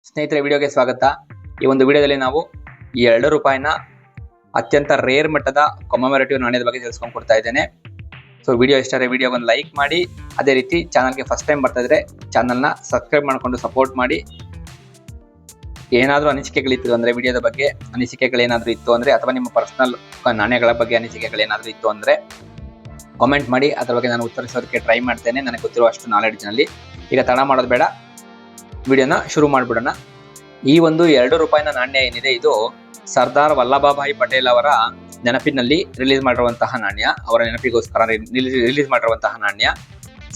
ಸ್ನೇಹಿತರೆ, ವಿಡಿಯೋಗೆ ಸ್ವಾಗತ. ಈ ಒಂದು ವಿಡಿಯೋದಲ್ಲಿ ನಾವು ಈ 2 ರೂಪಾಯಿನ ಅತ್ಯಂತ ರೇರ್ ಮಟ್ಟದ ಕಮಮರೇಟಿವ್ ನಾಣ್ಯದ ಬಗ್ಗೆ ತಿಳಿಸ್ಕೊಂಡು ಕೊಡ್ತಾ ಇದ್ದೇನೆ. ಸೊ ವಿಡಿಯೋ ಇಷ್ಟ ಆದರೆ ವಿಡಿಯೋಗೆ ಒಂದು ಲೈಕ್ ಮಾಡಿ, ಅದೇ ರೀತಿ ಚಾನಲ್ಗೆ ಫಸ್ಟ್ ಟೈಮ್ ಬರ್ತಾ ಇದ್ರೆ ಚಾನಲ್ನ ಸಬ್ಸ್ಕ್ರೈಬ್ ಮಾಡಿಕೊಂಡು ಸಪೋರ್ಟ್ ಮಾಡಿ. ಏನಾದರೂ ಅನಿಸಿಕೆಗಳಿತ್ತು ಅಂದರೆ ವಿಡಿಯೋದ ಬಗ್ಗೆ ಅನಿಸಿಕೆಗಳೇನಾದರೂ ಇತ್ತು ಅಂದರೆ, ಅಥವಾ ನಿಮ್ಮ ಪರ್ಸನಲ್ ನಾಣ್ಯಗಳ ಬಗ್ಗೆ ಅನಿಸಿಕೆಗಳೇನಾದರೂ ಇತ್ತು ಅಂದರೆ ಕಾಮೆಂಟ್ ಮಾಡಿ. ಅದರ ಬಗ್ಗೆ ನಾನು ಉತ್ತರಿಸೋದಕ್ಕೆ ಟ್ರೈ ಮಾಡ್ತೇನೆ, ನನಗೆ ಗೊತ್ತಿರೋ ಅಷ್ಟು ನಾಲೆಡ್ಜ್ನಲ್ಲಿ. ಈಗ ತಡ ಮಾಡೋದು ಬೇಡ, ವಿಡಿಯೋನ ಶುರು ಮಾಡಿಬಿಡೋಣ. ಈ ಒಂದು 2 ರೂಪಾಯಿನ ನಾಣ್ಯ ಏನಿದೆ, ಇದು ಸರ್ದಾರ್ ವಲ್ಲಭಭಾಯಿ ಪಟೇಲ್ ಅವರ ನೆನಪಿನಲ್ಲಿ ರಿಲೀಸ್ ಮಾಡಿರುವಂತಹ ನಾಣ್ಯ. ಅವರ ನೆನಪಿಗೋಸ್ಕರ ರಿಲೀಸ್ ಮಾಡಿರುವಂತಹ ನಾಣ್ಯ.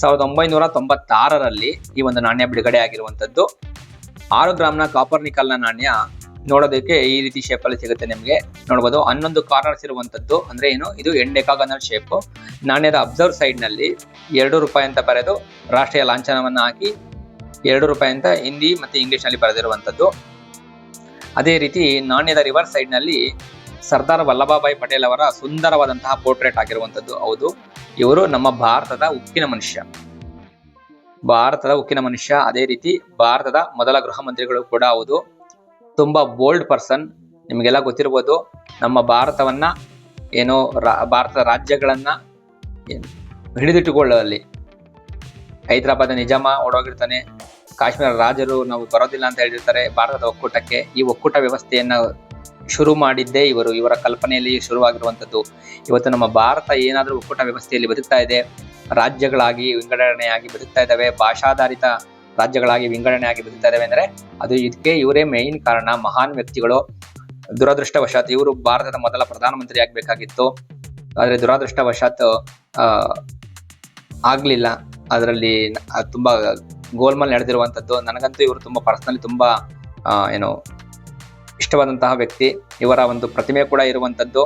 1996ರಲ್ಲಿ ಈ ಒಂದು ನಾಣ್ಯ ಬಿಡುಗಡೆ ಆಗಿರುವಂಥದ್ದು. 6 ಗ್ರಾಮ್ನ ಕಾಪರ್ ನಿಕಲ್ನ ನಾಣ್ಯ. ನೋಡೋದಕ್ಕೆ ಈ ರೀತಿ ಶೇಪಲ್ಲಿ ಸಿಗುತ್ತೆ. ನಿಮಗೆ ನೋಡ್ಬೋದು 11 ಕಾರ್ನರ್ಸ್ ಇರುವಂಥದ್ದು. ಅಂದ್ರೆ ಏನು, ಇದು ಎಂಡೆಕಾಗನಲ್ ಶೇಪ್. ನಾಣ್ಯದ ಅಬ್ಸರ್ವ್ ಸೈಡ್ ನಲ್ಲಿ 2 ರೂಪಾಯಿ ಅಂತ ಬರೆದು ರಾಷ್ಟ್ರೀಯ ಲಾಂಛನವನ್ನ ಹಾಕಿ 2 ರೂಪಾಯಿ ಅಂತ ಹಿಂದಿ ಮತ್ತೆ ಇಂಗ್ಲಿಷ್ ನಲ್ಲಿ ಬರೆದಿರುವಂಥದ್ದು. ಅದೇ ರೀತಿ ನಾಣ್ಯದ ರಿವರ್ಸ್ ಸೈಡ್ ನಲ್ಲಿ ಸರ್ದಾರ್ ವಲ್ಲಭಭಾಯಿ ಪಟೇಲ್ ಅವರ ಸುಂದರವಾದಂತಹ ಪೋರ್ಟ್ರೇಟ್ ಆಗಿರುವಂಥದ್ದು. ಹೌದು, ಇವರು ನಮ್ಮ ಭಾರತದ ಉಕ್ಕಿನ ಮನುಷ್ಯ. ಅದೇ ರೀತಿ ಭಾರತದ ಮೊದಲ ಗೃಹ ಮಂತ್ರಿಗಳು ಕೂಡ ಹೌದು. ತುಂಬಾ ಬೋಲ್ಡ್ ಪರ್ಸನ್. ನಿಮಗೆಲ್ಲ ಗೊತ್ತಿರ್ಬೋದು, ನಮ್ಮ ಭಾರತವನ್ನ ಭಾರತದ ರಾಜ್ಯಗಳನ್ನ ಹಿಡಿದಿಟ್ಟುಕೊಳ್ಳುವಲ್ಲಿ ಹೈದರಾಬಾದ್ ನಿಜಾಮ ಓಡೋಗಿರ್ತಾನೆ. ಕಾಶ್ಮೀರ ರಾಜರು ನಾವು ಬರೋದಿಲ್ಲ ಅಂತ ಹೇಳಿರ್ತಾರೆ ಭಾರತದ ಒಕ್ಕೂಟಕ್ಕೆ. ಈ ಒಕ್ಕೂಟ ವ್ಯವಸ್ಥೆಯನ್ನ ಶುರು ಮಾಡಿದ್ದೇ ಇವರ ಕಲ್ಪನೆಯಲ್ಲಿ ಶುರುವಾಗಿರುವಂಥದ್ದು. ಇವತ್ತು ನಮ್ಮ ಭಾರತ ಏನಾದರೂ ಒಕ್ಕೂಟ ವ್ಯವಸ್ಥೆಯಲ್ಲಿ ಬದುಕ್ತಾ ಇದೆ, ರಾಜ್ಯಗಳಾಗಿ ವಿಂಗಡಣೆಯಾಗಿ ಬದುಕ್ತಾ ಇದ್ದಾವೆ, ಭಾಷಾಧಾರಿತ ರಾಜ್ಯಗಳಾಗಿ ವಿಂಗಡಣೆಯಾಗಿ ಬದುಕ್ತಾ ಇದ್ದಾವೆ ಅಂದರೆ ಅದು ಇದಕ್ಕೆ ಇವರೇ ಮೇಯ್ನ್ ಕಾರಣ. ಮಹಾನ್ ವ್ಯಕ್ತಿಗಳು. ದುರದೃಷ್ಟವಶಾತ್ ಇವರು ಭಾರತದ ಮೊದಲ ಪ್ರಧಾನಮಂತ್ರಿ ಆಗ್ಬೇಕಾಗಿತ್ತು, ಆದರೆ ದುರದೃಷ್ಟವಶಾತ್ ಆಗ್ಲಿಲ್ಲ. ಅದರಲ್ಲಿ ತುಂಬಾ ಗೋಲ್ಮಾಲ್ ನಡೆದಿರುವಂಥದ್ದು. ನನಗಂತೂ ಇವರು ತುಂಬಾ ಪರ್ಸನಲಿ ತುಂಬಾ ಇಷ್ಟವಾದಂತಹ ವ್ಯಕ್ತಿ. ಇವರ ಒಂದು ಪ್ರತಿಮೆ ಕೂಡ ಇರುವಂಥದ್ದು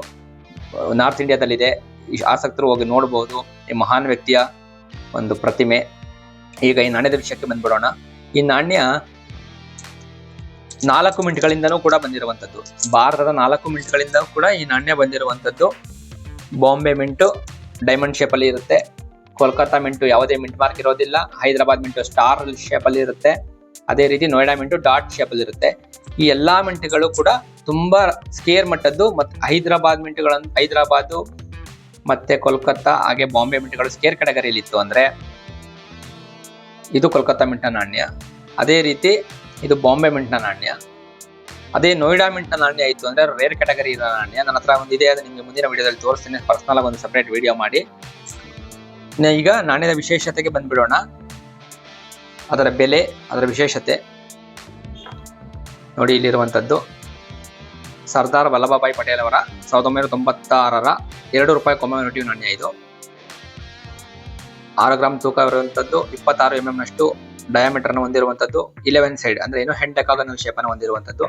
ನಾರ್ತ್ ಇಂಡಿಯಾದಲ್ಲಿದೆ. ಆಸಕ್ತರು ಹೋಗಿ ನೋಡಬಹುದು ಈ ಮಹಾನ್ ವ್ಯಕ್ತಿಯ ಒಂದು ಪ್ರತಿಮೆ. ಈಗ ಈ ನಾಣ್ಯದ ವಿಷಯಕ್ಕೆ ಬಂದ್ಬಿಡೋಣ. ಈ ನಾಣ್ಯ 4 ಮಿಂಟ್ಗಳಿಂದನೂ ಕೂಡ ಬಂದಿರುವಂಥದ್ದು. ಭಾರತದ 4 ಮಿಂಟ್ಗಳಿಂದ ಕೂಡ ಈ ನಾಣ್ಯ ಬಂದಿರುವಂಥದ್ದು. ಬಾಂಬೆ ಮಿಂಟು ಡೈಮಂಡ್ ಶೇಪ್ ಅಲ್ಲಿ ಇರುತ್ತೆ. ಕೋಲ್ಕತ್ತಾ ಮಿಂಟು ಯಾವುದೇ ಮಿಂಟ್ ಮಾರ್ಕ್ ಇರೋದಿಲ್ಲ. ಹೈದರಾಬಾದ್ ಮಿಂಟು ಸ್ಟಾರ್ ಶೇಪ್ ಅಲ್ಲಿ ಇರುತ್ತೆ. ಅದೇ ರೀತಿ ನೋಯ್ಡಾ ಮಿಂಟು ಡಾಟ್ ಶೇಪ್ ಅಲ್ಲಿ ಇರುತ್ತೆ. ಈ ಎಲ್ಲಾ ಮಿಂಟ್ಗಳು ಕೂಡ ತುಂಬಾ ಸ್ಕೇರ್ ಮಟ್ಟದ್ದು. ಮತ್ತೆ ಹೈದರಾಬಾದ್ ಮತ್ತೆ ಕೋಲ್ಕತ್ತಾ ಹಾಗೆ ಬಾಂಬೆ ಮಿಂಟ್ಗಳು ಸ್ಕೇರ್ ಕ್ಯಾಟಗರಿಯಲ್ಲಿ ಇತ್ತು ಅಂದ್ರೆ ಇದು ಕೋಲ್ಕತ್ತಾ ಮಿಂಟ್ನ ನಾಣ್ಯ. ಅದೇ ರೀತಿ ಇದು ಬಾಂಬೆ ಮಿಂಟ್ನ ನಾಣ್ಯ. ಅದೇ ನೋಯ್ಡಾ ಮಿಂಟ್ನ ನಾಣ್ಯ ಆಯಿತು ಅಂದ್ರೆ ರೇರ್ ಕ್ಯಾಟಗರಿ ಇರೋ ನಾಣ್ಯ. ನನ್ನ ಹತ್ರ ಒಂದಿದೆ, ಅದು ನಿಮಗೆ ಮುಂದಿನ ವಿಡಿಯೋದಲ್ಲಿ ತೋರಿಸ್ತೀನಿ. ಪರ್ಸನಲ್ ಆಗಿ ಒಂದು ಸಪರೇಟ್ ವಿಡಿಯೋ ಮಾಡಿ. ಈಗ ನಾಣ್ಯದ ವಿಶೇಷತೆಗೆ ಬಂದ್ಬಿಡೋಣ. ಅದರ ಬೆಲೆ, ಅದರ ವಿಶೇಷತೆ ನೋಡಿ. ಇಲ್ಲಿರುವಂಥದ್ದು ಸರ್ದಾರ್ ವಲ್ಲಭಭಾಯಿ ಪಟೇಲ್ ಅವರ 1996ರ 2 ರೂಪಾಯಿ ಕಮಮರೇಟಿವ್ ನಾಣ್ಯ. ಇದು 6 ಗ್ರಾಮ್ ತೂಕ ಇರುವಂಥದ್ದು, 26 mm ನಷ್ಟು ಡಯಾಮೀಟರ್ ಅನ್ನು ಹೊಂದಿರುವಂಥದ್ದು, 11 ಸೈಡ್ ಅಂದ್ರೆ ಏನು ಹೆಂಡಕಾಗನಲ್ ಶೇಪ್ ಅನ್ನು ಹೊಂದಿರುವಂಥದ್ದು.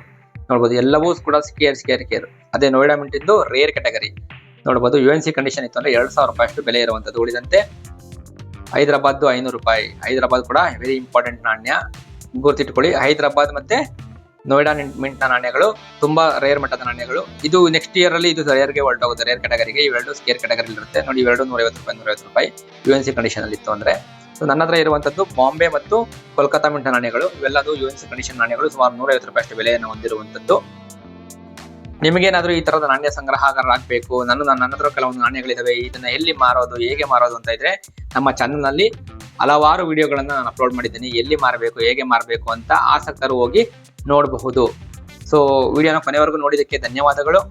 ನೋಡ್ಬೋದು ಎಲ್ಲವೂ ಕೂಡ ಸ್ಕೇರ್. ಅದೇ ನೋಯ್ಡಾ ಮಿಂಟ್ ಇದ್ದು ರೇರ್ ಕ್ಯಾಟಗರಿ. ನೋಡ್ಬೋದು UNC ಕಂಡೀಷನ್ ಇತ್ತು ಅಂದ್ರೆ 2000 ರೂಪಾಯಿ ಅಷ್ಟು ಬೆಲೆ ಇರುವಂಥದ್ದು. ಉಳಿದಂತೆ ಹೈದರಾಬಾದ್ 500 ರೂಪಾಯಿ. ಹೈದರಾಬಾದ್ ಕೂಡ ವೆರಿ ಇಂಪಾರ್ಟೆಂಟ್ ನಾಣ್ಯ, ಗುರ್ತಿಟ್ಕೊಳ್ಳಿ. ಹೈದರಾಬಾದ್ ಮತ್ತೆ ನೋಯ್ಡಾ ಮಿಂಟ್ನ ನಾಣ್ಯಗಳು ತುಂಬಾ ರೇರ್ ಮಟ್ಟದ ನಾಣ್ಯಗಳು. ಇದು ನೆಕ್ಸ್ಟ್ ಇಯರ್ ಅಲ್ಲಿ ಇದು ರೇರ್ಗೆ ಹೊರಟೋಗುತ್ತೆ, ರೇರ್ ಕ್ಯಾಟಗರಿಗೆ. ಇವೆರಡು ಸ್ಕೇರ್ ಕ್ಯಾಟಗರಿ ಇರುತ್ತೆ ನೋಡಿ. ಇವೆರಡು 150 ರೂಪಾಯಿ UNC ಕಂಡೀಷನ್ ಅಲ್ಲಿ ಇತ್ತು ಅಂದ್ರೆ. ಸೊ ನನ್ನ ಹತ್ರ ಇರುವಂತದ್ದು ಬಾಂಬೆ ಮತ್ತು ಕೋಲ್ಕತ್ತಾ ಮಿಂಟ್ನ ನಾಣ್ಯಗಳು. ಇವೆಲ್ಲದು UNC ಕಂಡೀಷನ್ ನಾಣ್ಯಗಳು. ಸುಮಾರು 150 ರೂಪಾಯಿ ಅಷ್ಟು ಬೆಲೆಯನ್ನು ಹೊಂದಿರುವಂತದ್ದು. ನಿಮಗೇನಾದ್ರೂ ಈ ತರದ ನಾಣ್ಯ ಸಂಗ್ರಹಗಾರರಾಗಬೇಕು, ನನ್ನ ಹತ್ರ ಕೆಲವೊಂದು ನಾಣ್ಯಗಳಿದಾವೆ, ಇದನ್ನ ಎಲ್ಲಿ ಮಾರೋದು, ಹೇಗೆ ಮಾರೋದು ಅಂತ ಇದ್ರೆ ನಮ್ಮ ಚಾನಲ್ ನಲ್ಲಿ ಹಲವಾರು ವಿಡಿಯೋಗಳನ್ನ ನಾನು ಅಪ್ಲೋಡ್ ಮಾಡಿದ್ದೀನಿ. ಎಲ್ಲಿ ಮಾರಬೇಕು, ಹೇಗೆ ಮಾರಬೇಕು ಅಂತ ಆಸಕ್ತರು ಹೋಗಿ ನೋಡಬಹುದು. ಸೊ ವಿಡಿಯೋನ ಕೊನೆವರೆಗೂ ನೋಡಿದ್ದಕ್ಕೆ ಧನ್ಯವಾದಗಳು.